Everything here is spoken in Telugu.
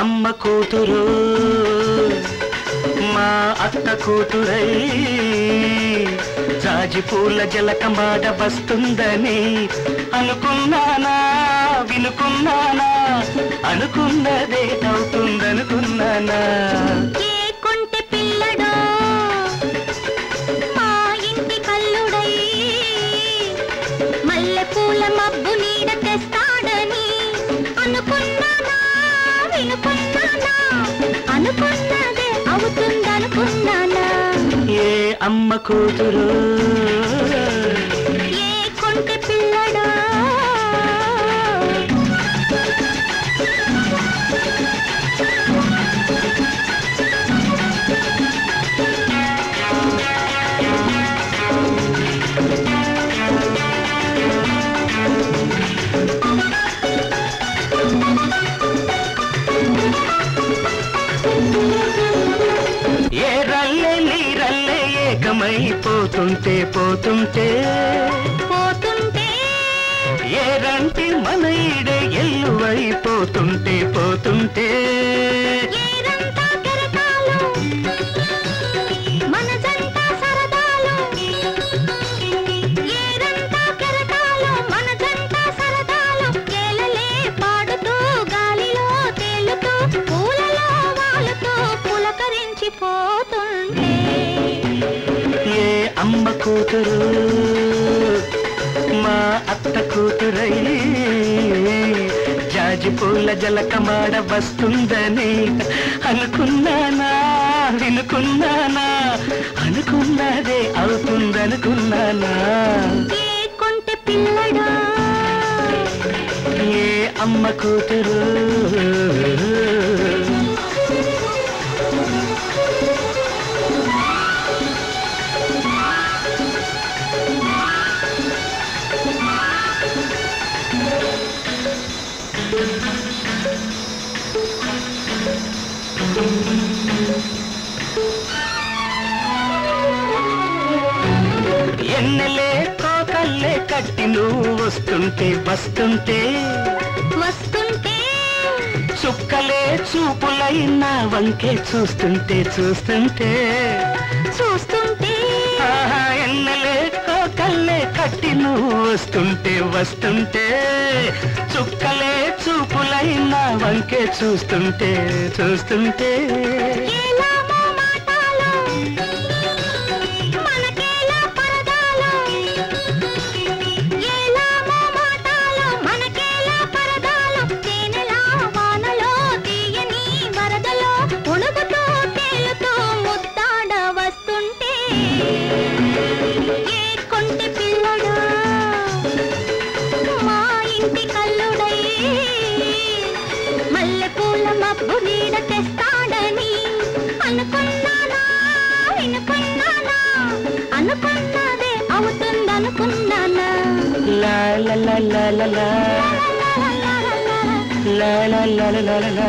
అమ్మ కూతురు మా అత్త కూతురై జాజి పూల జలకమాడ వస్తుందని అనుకున్నానా వినుకున్నానా అనుకున్నదే అవుతుందనుకున్నానా ఏ కొంటె పిల్లడో మా ఇంటి కల్లుడై మల్లె పూల మబ్బు నీడ తెస్తాడని అనుకున్నానా వినుకున్నానా అనుకున్నదే అవుతుందనుకున్నానా ఏ అమ్మ కూతురు ఏ కొంటె పిల్లడో ఏ రల్లే నీరల్లే ఏకమైపోతుంటే పోతుంటే పోతుంటే ఏ రంటి మన ఈడే ఎల్లువైపోతుంటే పోతుంటే ఏరంతా కెరటాలు మన జంట సరదాలు ఏరంతా కెరటాలు మన జంట సరదాలు కేలలే పాడుతూ గాలిలో తేలుతూ పూలలో వాలుతూ పులకరించిపోతుంటే ఏ అమ్మ కూతురు మా అత్త కూతురై జాజి పూల జలకమాడ వస్తుందని అనుకున్నానా వినుకున్నానా అనుకున్నదే అవుతుందనుకున్నానా ఏ కొంటె పిల్లడా ఏ అమ్మ కూతురు ఎన్నెలే కోకల్లే కట్టి నువ్వు వస్తుంటే వస్తుంటే వస్తుంటే చుక్కలే చూపులైనా వంకే చూస్తుంటే చూస్తుంటే చూస్తుంటే ఆహా ఎన్నెలే కోకల్లే కట్టి నువ్వు వస్తుంటే వస్తుంటే చుక్కలే చూపులైనా వంకే చూస్తుంటే చూస్తుంటే ఏలామో మాటలు మనకేలా పరదాలు ఏలామో మాటలు మనకేలా పరదాలు తేనెలా వానలో తీయని వరదలో ఉణుకుతూ తేలుతూ ముద్దాడ వస్తుంటే ఏ కొంటె పిల్లడు మా ఇంటి కల్లుడై మల్లె పూల మబ్బు నీడ తెస్తాడని అనుకున్నానా వినుకున్నానా అనుకున్నదే అవుతుందనుకున్నానా లా లా లా లా లా లా లా లా లా లా లా లా